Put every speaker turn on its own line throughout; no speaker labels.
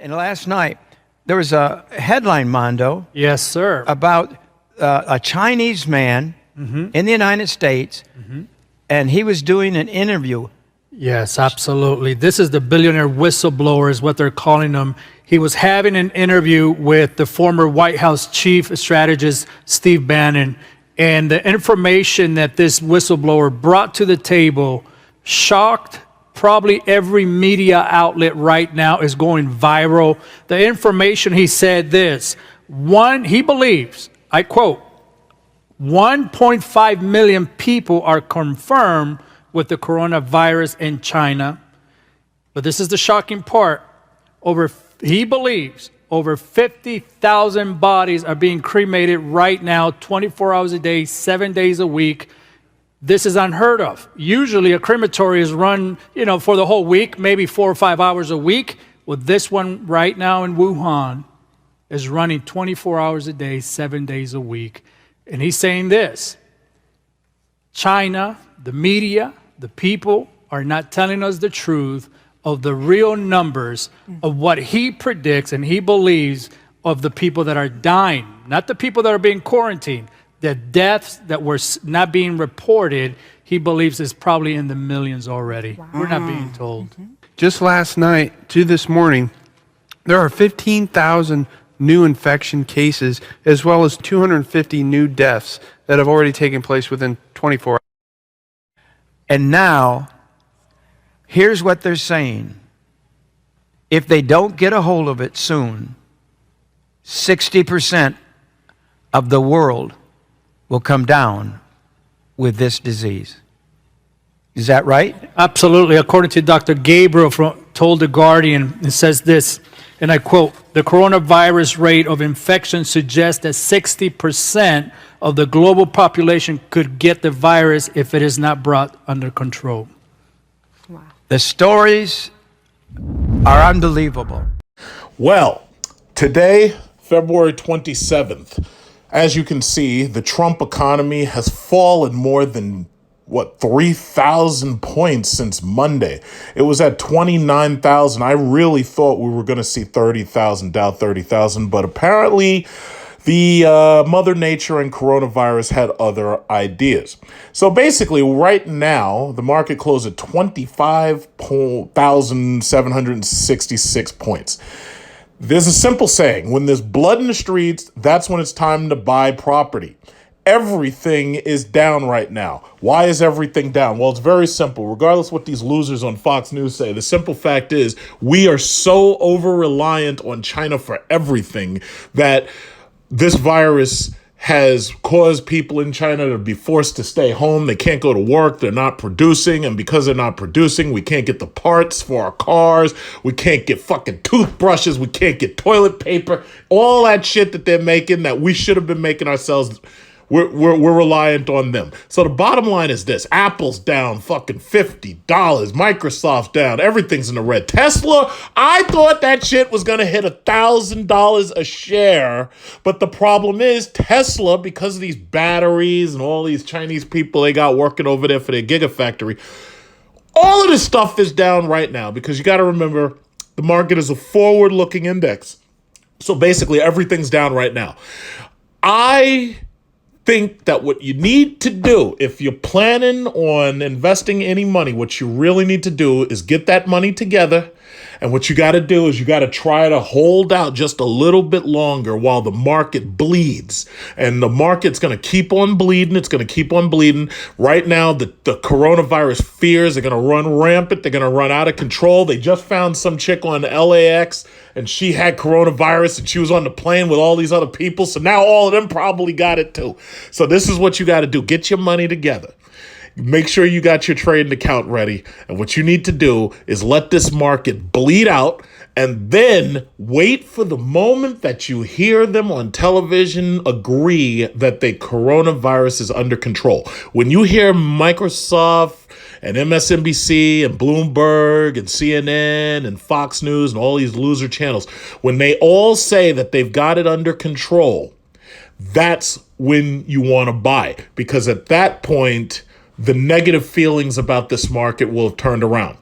And last night, there was a headline, Mondo,
Yes, sir.
about a Chinese man in the United States, and he was doing an interview.
Yes, absolutely. This is the billionaire whistleblower is what they're calling him. He was having an interview with the former White House chief strategist, Steve Bannon, and the information that this whistleblower brought to the table shocked probably every media outlet right now. Is going viral. The information, he said this, he believes, I quote, 1.5 million people are confirmed with the coronavirus in China. But this is the shocking part. He believes over 50,000 bodies are being cremated right now, 24 hours a day, 7 days a week. This is unheard of. Usually a crematory is run, for the whole week, maybe 4 or 5 hours a week. Well, this one right now in Wuhan is running 24 hours a day, 7 days a week. And he's saying this: China, the media, the people are not telling us the truth of the real numbers of what he predicts and he believes of the people that are dying, not the people that are being quarantined. The deaths that were not being reported, he believes is probably in the millions already. Wow. We're not being told.
Just last night to this morning, there are 15,000 new infection cases, as well as 250 new deaths that have already taken place within 24 hours.
And now, here's what they're saying. If they don't get a hold of it soon, 60% of the world will come down with this disease. Is that right?
Absolutely. According to Dr. Gabriel told The Guardian, it says this, and I quote, the coronavirus rate of infection suggests that 60% of the global population could get the virus if it is not brought under control.
Wow. The stories are unbelievable.
Well, today, February 27th, as you can see, the Trump economy has fallen more than 3,000 points since Monday. It was at 29,000. I really thought we were going to see 30,000, down 30,000, but apparently the Mother Nature and coronavirus had other ideas. So basically, right now, the market closed at 25,766 points. There's a simple saying: when there's blood in the streets, that's when it's time to buy property. Everything is down right now. Why is everything down? Well, it's very simple. Regardless of what these losers on Fox News say, the simple fact is we are so over-reliant on China for everything that this virus has caused people in China to be forced to stay home. They can't go to work. They're not producing. And because they're not producing, we can't get the parts for our cars. We can't get fucking toothbrushes. We can't get toilet paper. All that shit that they're making that we should have been making ourselves. We're reliant on them. So the bottom line is this: Apple's down fucking $50. Microsoft's down. Everything's in the red. Tesla, I thought that shit was going to hit $1,000 a share. But the problem is Tesla, because of these batteries and all these Chinese people they got working over there for their gigafactory, all of this stuff is down right now because you got to remember the market is a forward-looking index. So basically everything's down right now. I think that what you need to do, if you're planning on investing any money, what you really need to do is get that money together. And what you got to do is you got to try to hold out just a little bit longer while the market bleeds. And the market's going to keep on bleeding. It's going to keep on bleeding. Right now, the coronavirus fears are going to run rampant. They're going to run out of control. They just found some chick on LAX and she had coronavirus and she was on the plane with all these other people. So now all of them probably got it too. So this is what you got to do. Get your money together. Make sure you got your trading account ready. And what you need to do is let this market bleed out and then wait for the moment that you hear them on television agree that the coronavirus is under control. When you hear Microsoft and MSNBC and Bloomberg and CNN and Fox News and all these loser channels, when they all say that they've got it under control, that's when you want to buy. Because at that point, the negative feelings about this market will have turned around.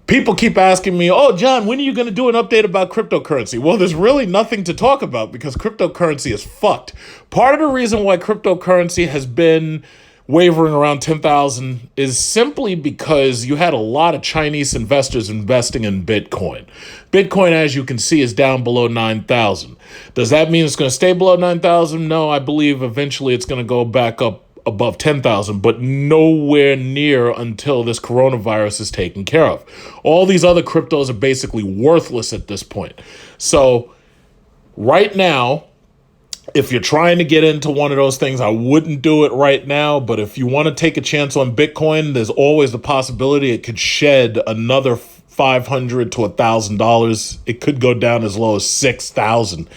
People keep asking me, oh, John, when are you going to do an update about cryptocurrency? Well, there's really nothing to talk about because cryptocurrency is fucked. Part of the reason why cryptocurrency has been wavering around 10,000 is simply because you had a lot of Chinese investors investing in Bitcoin. Bitcoin, as you can see, is down below 9,000. Does that mean it's going to stay below 9,000? No, I believe eventually it's going to go back up above 10,000, but nowhere near until this coronavirus is taken care of. All these other cryptos are basically worthless at this point. So right now, if you're trying to get into one of those things, I wouldn't do it right now. But if you want to take a chance on Bitcoin, there's always the possibility it could shed another $500 to $1,000. It could go down as low as 6,000.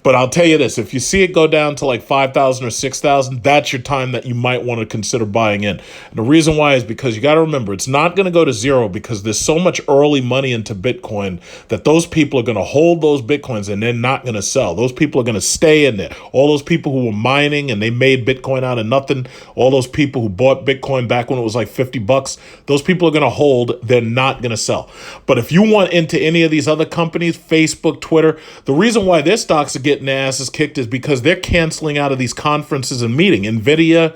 But I'll tell you this, if you see it go down to like 5,000 or 6,000, that's your time that you might want to consider buying in. And the reason why is because you got to remember, it's not going to go to zero because there's so much early money into Bitcoin that those people are going to hold those Bitcoins and they're not going to sell. Those people are going to stay in there. All those people who were mining and they made Bitcoin out of nothing, all those people who bought Bitcoin back when it was like $50, those people are going to hold. They're not going to sell. But if you want into any of these other companies, Facebook, Twitter, the reason why their stocks are getting their asses kicked is because they're canceling out of these conferences and meetings. NVIDIA,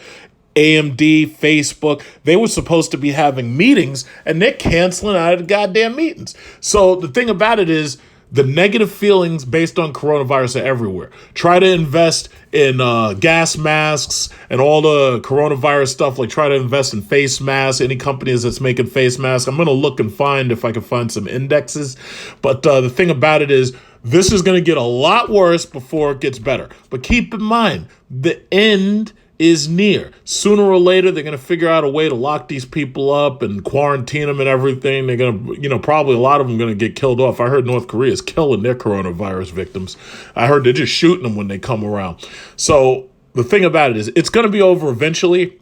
AMD, Facebook, they were supposed to be having meetings and they're canceling out of the goddamn meetings. So the thing about it is, the negative feelings based on coronavirus are everywhere. Try to invest in gas masks and all the coronavirus stuff. Like try to invest in face masks. Any companies that's making face masks. I'm going to look and find if I can find some indexes. But the thing about it is this is going to get a lot worse before it gets better. But keep in mind, the end is near. Sooner or later, they're going to figure out a way to lock these people up and quarantine them and everything. They're going to, probably a lot of them going to get killed off. I heard North Korea is killing their coronavirus victims. I heard they're just shooting them when they come around. So the thing about it is it's going to be over eventually.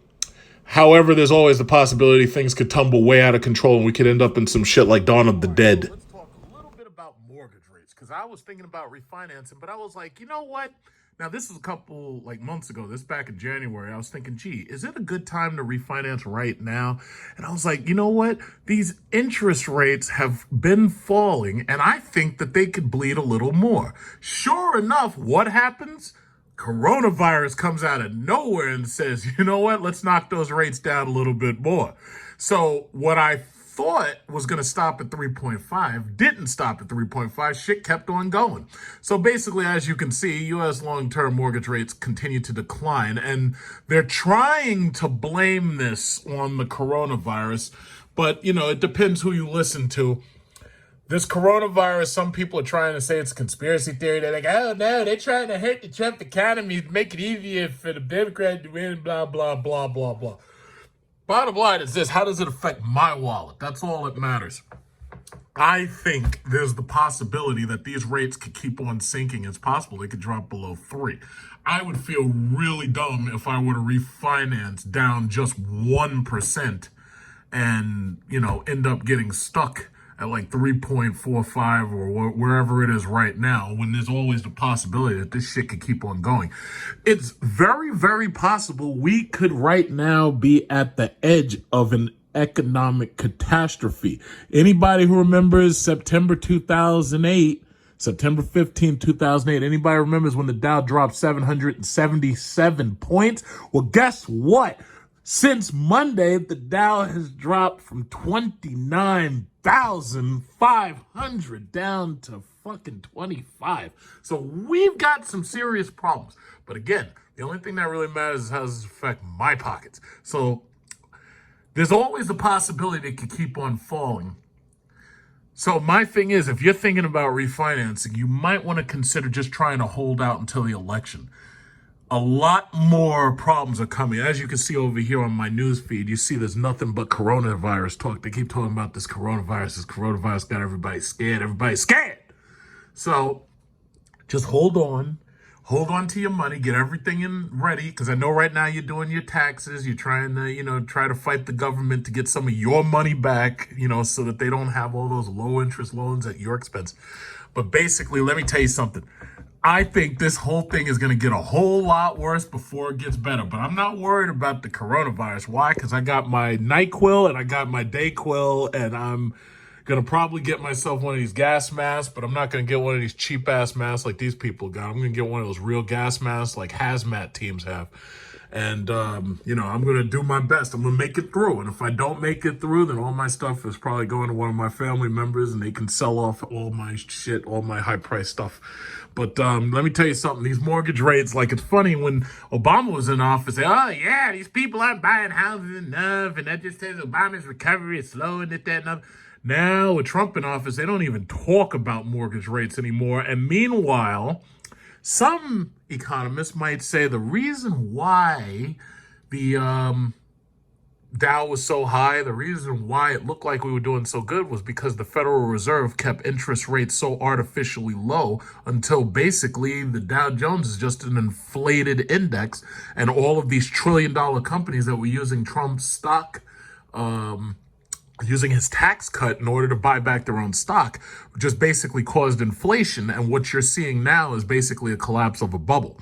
However, there's always the possibility things could tumble way out of control and we could end up in some shit like Dawn of the Dead. Let's talk a little bit about mortgage rates because I was thinking about refinancing, but I was like, you know what? Now, this was a couple months ago, this back in January. I was thinking, gee, is it a good time to refinance right now? And I was like, you know what? These interest rates have been falling, and I think that they could bleed a little more. Sure enough, what happens? Coronavirus comes out of nowhere and says, you know what? Let's knock those rates down a little bit more. So what I thought was going to stop at 3.5 didn't stop at 3.5. Shit kept on going. So basically, as you can see, U.S. long-term mortgage rates continue to decline, and they're trying to blame this on the coronavirus. But, it depends who you listen to. This coronavirus, some people are trying to say it's a conspiracy theory. They're like, oh, no, they're trying to hurt the Trump economy, make it easier for the Democrat to win, blah, blah, blah, blah, blah. Bottom line is this, how does it affect my wallet? That's all that matters. I think there's the possibility that these rates could keep on sinking. It's possible they could drop below 3. I would feel really dumb if I were to refinance down just 1% and, end up getting stuck at like 3.45 or wherever it is right now, when there's always the possibility that this shit could keep on going. It's very, very possible we could right now be at the edge of an economic catastrophe. Anybody who remembers September 2008, September 15, 2008, anybody remembers when the Dow dropped 777 points? Well, guess what? Since Monday, the Dow has dropped from 29,500 down to fucking 25. So we've got some serious problems. But again, the only thing that really matters is how does this affect my pockets. So there's always the possibility it could keep on falling. So my thing is, if you're thinking about refinancing, you might want to consider just trying to hold out until the election. A lot more problems are coming. As you can see over here on my news feed, you see there's nothing but coronavirus talk. They keep talking about this coronavirus. This coronavirus got everybody scared. Everybody's scared. So just hold on. Hold on to your money. Get everything in ready. Because I know right now you're doing your taxes. You're trying to, try to fight the government to get some of your money back, so that they don't have all those low interest loans at your expense. But basically, let me tell you something. I think this whole thing is going to get a whole lot worse before it gets better. But I'm not worried about the coronavirus. Why? Because I got my NyQuil and I got my DayQuil, and I'm, Gonna probably get myself one of these gas masks, but I'm not gonna get one of these cheap ass masks like these people got. I'm gonna get one of those real gas masks like hazmat teams have. And, you know, I'm going to do my best. I'm going to make it through. And if I don't make it through, then all my stuff is probably going to one of my family members and they can sell off all my shit, all my high price stuff. But let me tell you something. These mortgage rates, like, it's funny when Obama was in office, oh, yeah, these people aren't buying houses enough. And that just says Obama's recovery is slow and that and other. Now, with Trump in office, they don't even talk about mortgage rates anymore. And meanwhile, some economists might say the reason why the Dow was so high, the reason why it looked like we were doing so good was because the Federal Reserve kept interest rates so artificially low until basically the Dow Jones is just an inflated index, and all of these trillion-dollar companies that were using Trump's stock, using his tax cut in order to buy back their own stock, just basically caused inflation. And what you're seeing now is basically a collapse of a bubble.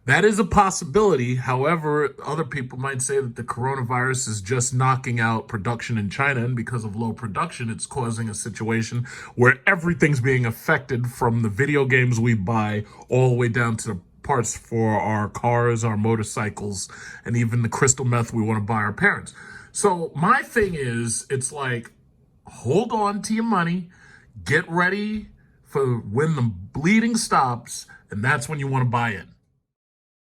That is a possibility. However, other people might say that the coronavirus is just knocking out production in China. And because of low production, it's causing a situation where everything's being affected, from the video games we buy all the way down to the parts for our cars, our motorcycles, and even the crystal meth we want to buy our parents. So my thing is, it's like, hold on to your money, get ready for when the bleeding stops, and that's when you want to buy in.